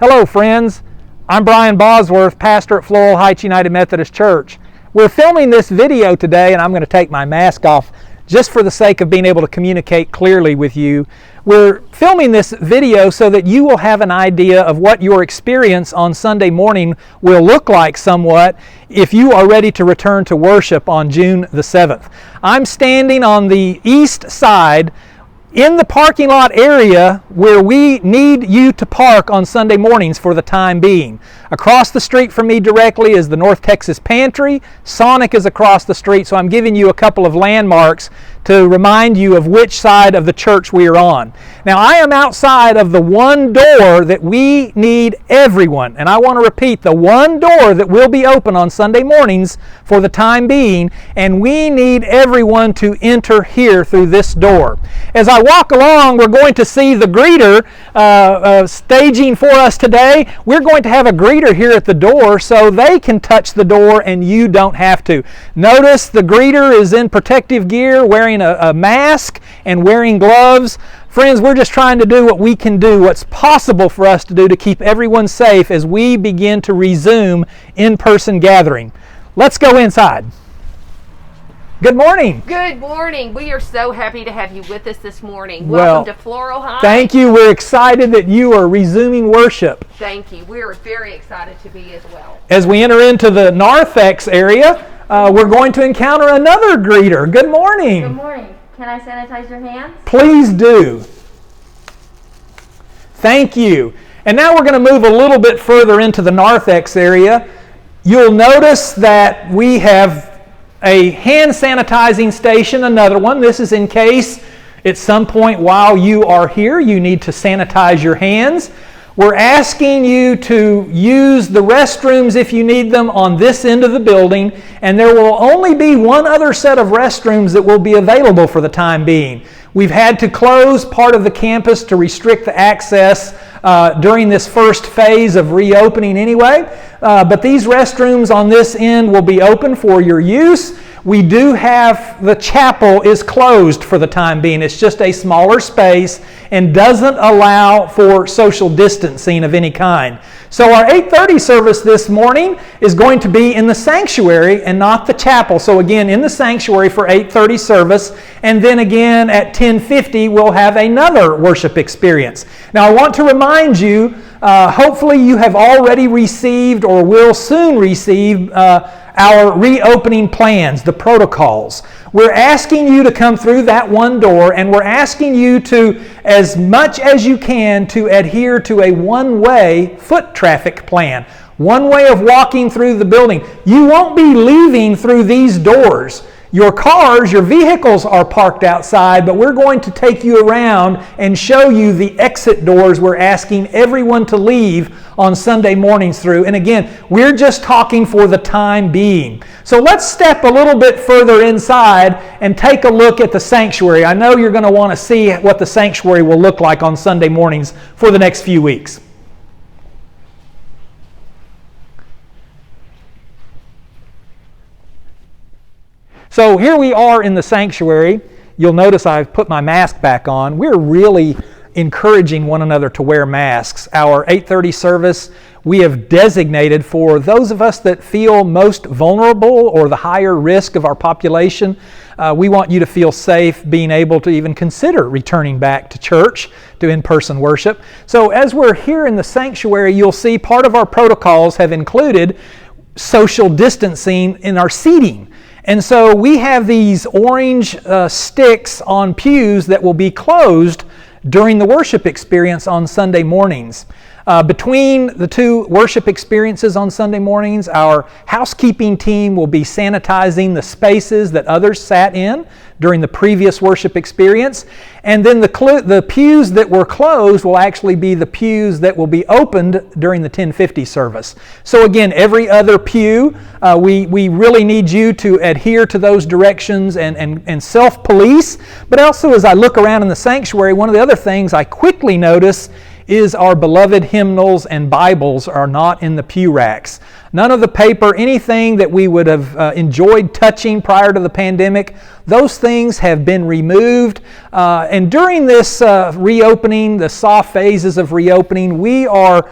Hello friends, I'm Brian Bosworth, pastor at Floral Heights United Methodist Church. We're filming this video today, and I'm going to take my mask off just for the sake of being able to communicate clearly with you. We're filming this video so that you will have an idea of what your experience on Sunday morning will look like somewhat if you are ready to return to worship on June the 7th. I'm standing on the east side in the parking lot area where we need you to park on Sunday mornings for the time being. Across the street from me directly is the North Texas Pantry. Sonic is across the street, so I'm giving you a couple of landmarks to remind you of which side of the church we are on. Now, I am outside of the one door that we need everyone, and I want to repeat, the one door that will be open on Sunday mornings for the time being, and we need everyone to enter here through this door. As I walk along, we're going to see the greeter staging for us today. We're going to have a greeter here at the door so they can touch the door and you don't have to. Notice the greeter is in protective gear, wearing a mask and wearing gloves. Friends, we're just trying to do what we can do, what's possible for us to do to keep everyone safe as we begin to resume in-person gathering. Let's go inside. Good morning. Good morning. We are so happy to have you with us this morning. Well, welcome to Floral Heights. Thank you. We're excited that you are resuming worship. Thank you. We are very excited to be as well. As we enter into the narthex area, we're going to encounter another greeter. Good morning. Good morning. Can I sanitize your hands? Please do. Thank you. And now we're going to move a little bit further into the narthex area. You'll notice that we have a hand sanitizing station, another one. This is in case at some point while you are here you need to sanitize your hands. We're asking you to use the restrooms if you need them on this end of the building, and there will only be one other set of restrooms that will be available for the time being. We've had to close part of the campus to restrict the access during this first phase of reopening anyway, but these restrooms on this end will be open for your use. We do have, the chapel is closed for the time being. It's just a smaller space and doesn't allow for social distancing of any kind. So our 8:30 service this morning is going to be in the sanctuary and not the chapel. So again, in the sanctuary for 8:30 service, and then again at 10:50 we'll have another worship experience. Now I want to remind you, hopefully you have already received or will soon receive our reopening plans, the protocols. We're asking you to come through that one door, and we're asking you to, as much as you can, to adhere to a one-way foot traffic plan. One way of walking through the building. You won't be leaving through these doors. Your cars, your vehicles are parked outside, but we're going to take you around and show you the exit doors we're asking everyone to leave on Sunday mornings through. And again, we're just talking for the time being. So let's step a little bit further inside and take a look at the sanctuary. I know you're going to want to see what the sanctuary will look like on Sunday mornings for the next few weeks. So here we are in the sanctuary. You'll notice I've put my mask back on. We're really encouraging one another to wear masks. Our 8:30 service we have designated for those of us that feel most vulnerable or the higher risk of our population. We want you to feel safe being able to even consider returning back to church, to in-person worship. So as we're here in the sanctuary, you'll see part of our protocols have included social distancing in our seating. And so we have these orange sticks on pews that will be closed during the worship experience on Sunday mornings. Between the two worship experiences on Sunday mornings, our housekeeping team will be sanitizing the spaces that others sat in during the previous worship experience. And then the pews that were closed will actually be the pews that will be opened during the 10:50 service. So again, every other pew, we really need you to adhere to those directions and self-police. But also as I look around in the sanctuary, one of the other things I quickly notice is our beloved hymnals and Bibles are not in the pew racks. None of the paper, anything that we would have enjoyed touching prior to the pandemic, those things have been removed. And during this reopening, the soft phases of reopening, we are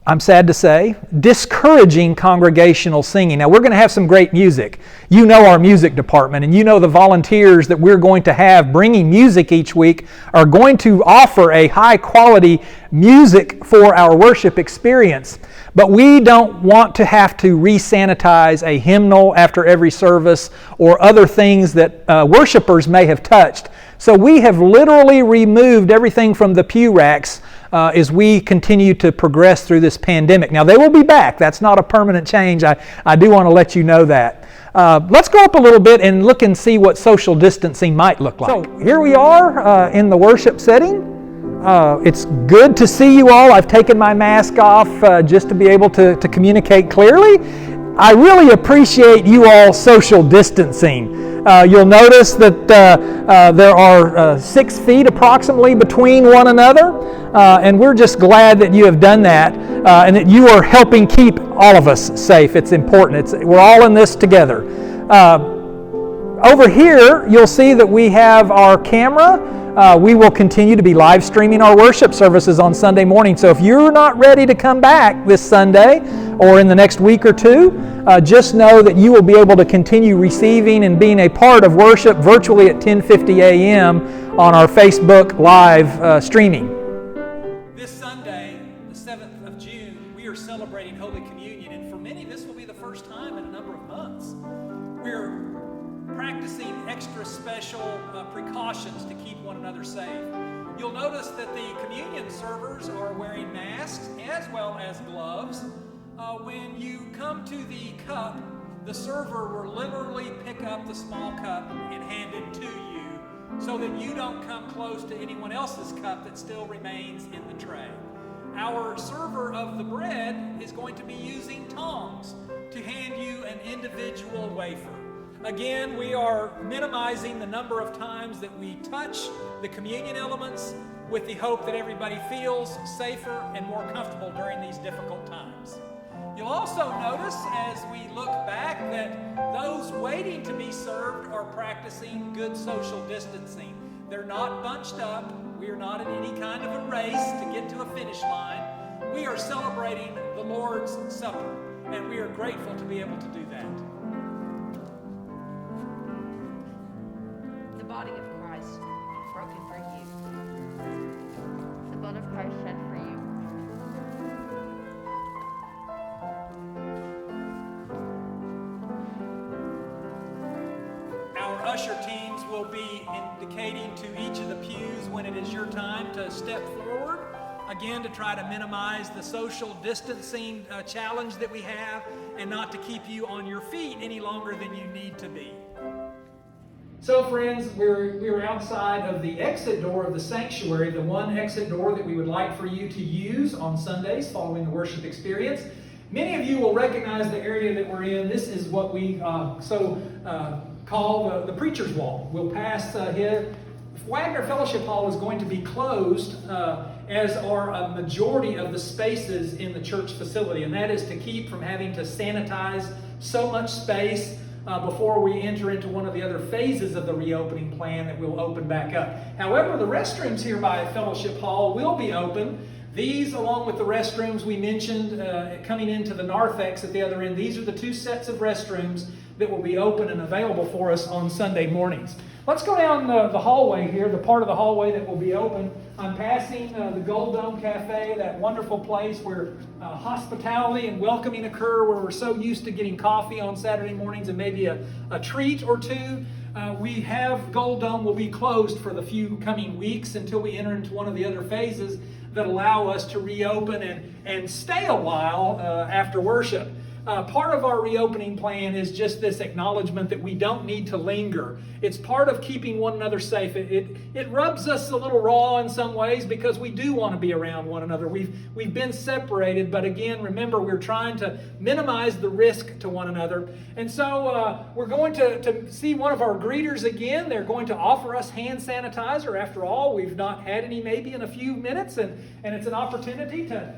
I'm sad to say, discouraging congregational singing. Now, we're going to have some great music. You know our music department, and you know the volunteers that we're going to have bringing music each week are going to offer a high-quality music for our worship experience. But we don't want to have to re-sanitize a hymnal after every service or other things that worshipers may have touched. So we have literally removed everything from the pew racks as we continue to progress through this pandemic. Now, they will be back. That's not a permanent change. I do want to let you know that. Let's go up a little bit and look and see what social distancing might look like. So here we are in the worship setting. It's good to see you all. I've taken my mask off just to be able to communicate clearly. I really appreciate you all social distancing. You'll notice that there are 6 feet approximately between one another, and we're just glad that you have done that and that you are helping keep all of us safe. It's important. We're all in this together. Over here, you'll see that we have our camera. We will continue to be live streaming our worship services on Sunday morning. So if you're not ready to come back this Sunday or in the next week or two, just know that you will be able to continue receiving and being a part of worship virtually at 10:50 a.m. on our Facebook live streaming. This Sunday, the 7th of June, we are celebrating Holy Communion, and for many this will be the first time in a number of months. We're practicing extra special precautions to keep one another safe. You'll notice that the communion servers are wearing masks as well as gloves. When you come to the cup, the server will literally pick up the small cup and hand it to you so that you don't come close to anyone else's cup that still remains in the tray. Our server of the bread is going to be using tongs to hand you an individual wafer. Again, we are minimizing the number of times that we touch the communion elements with the hope that everybody feels safer and more comfortable during these difficult times. You'll also notice as we look back that those waiting to be served are practicing good social distancing. They're not bunched up. We are not in any kind of a race to get to a finish line. We are celebrating the Lord's Supper, and we are grateful to be able to do that. The body of Christ broken for you. The blood of Christ shed for you. Our usher teams will be indicating to each of the pews when it is your time to step forward, again to try to minimize the social distancing challenge that we have and not to keep you on your feet any longer than you need to be. So friends, we're outside of the exit door of the sanctuary, the one exit door that we would like for you to use on Sundays following the worship experience. Many of you will recognize the area that we're in. This is what we call the Preacher's Wall. We'll pass here. Wagner Fellowship Hall is going to be closed as are a majority of the spaces in the church facility, and that is to keep from having to sanitize so much space before we enter into one of the other phases of the reopening plan that will open back up. However, the restrooms here by Fellowship Hall will be open. These, along with the restrooms we mentioned coming into the narthex at the other end, these are the 2 sets of restrooms that will be open and available for us on Sunday mornings. Let's go down the hallway here, the part of the hallway that will be open. I'm passing the Gold Dome Cafe, that wonderful place where hospitality and welcoming occur, where we're so used to getting coffee on Saturday mornings and maybe a treat or two. We have Gold Dome will be closed for the few coming weeks until we enter into one of the other phases that allow us to reopen and stay a while after worship. Part of our reopening plan is just this acknowledgement that we don't need to linger. It's part of keeping one another safe. It rubs us a little raw in some ways because we do want to be around one another. We've been separated, but again, remember, we're trying to minimize the risk to one another. And so we're going to see one of our greeters again. They're going to offer us hand sanitizer. After all, we've not had any maybe in a few minutes, and it's an opportunity to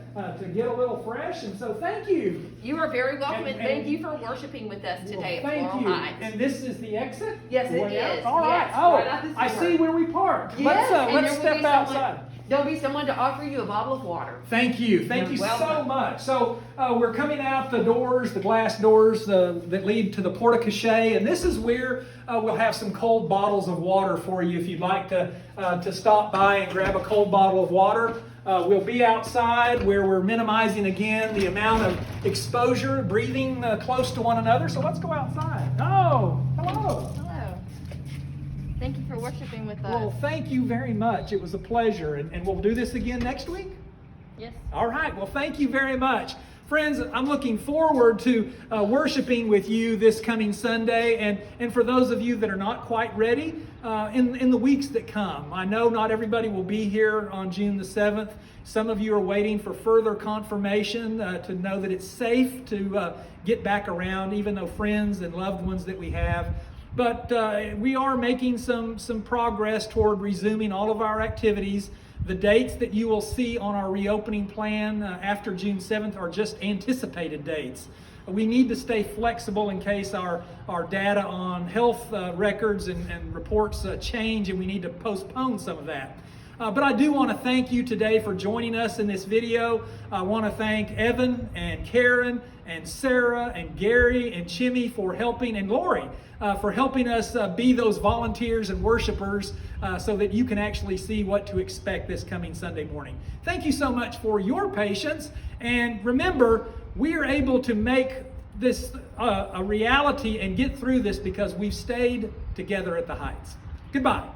get a little fresh. And so thank you. You are very welcome, and thank you for worshiping with us today at Thank Floral you. Heights. And this is the exit? Yes, it Way out? is. All right. Yes, Oh, right out this I door. see where we parked. Yes, and Let's there will step be outside. there'll be someone to offer you a bottle of water. Thank you. Thank you so much. So we're coming out the doors, the glass doors that lead to the porta cachet, and this is where we'll have some cold bottles of water for you if you'd like to stop by and grab a cold bottle of water. We'll be outside where we're minimizing again the amount of exposure, breathing close to one another. So let's go outside. Oh, hello. Hello. Thank you for worshiping with us. Well, thank you very much. It was a pleasure. And we'll do this again next week? Yes. All right. Well, thank you very much. Friends, I'm looking forward to worshiping with you this coming Sunday. And for those of you that are not quite ready, in the weeks that come. I know not everybody will be here on June the 7th. Some of you are waiting for further confirmation to know that it's safe to get back around, even though friends and loved ones that we have. But we are making some progress toward resuming all of our activities. The dates that you will see on our reopening plan after June 7th are just anticipated dates. We need to stay flexible in case our data on health records and reports change, and we need to postpone some of that. But I do want to thank you today for joining us in this video. I want to thank Evan and Karen and Sarah and Gary and Chimmy for helping, and Lori for helping us be those volunteers and worshipers so that you can actually see what to expect this coming Sunday morning. Thank you so much for your patience, and remember, we are able to make this a reality and get through this because we've stayed together at the Heights. Goodbye.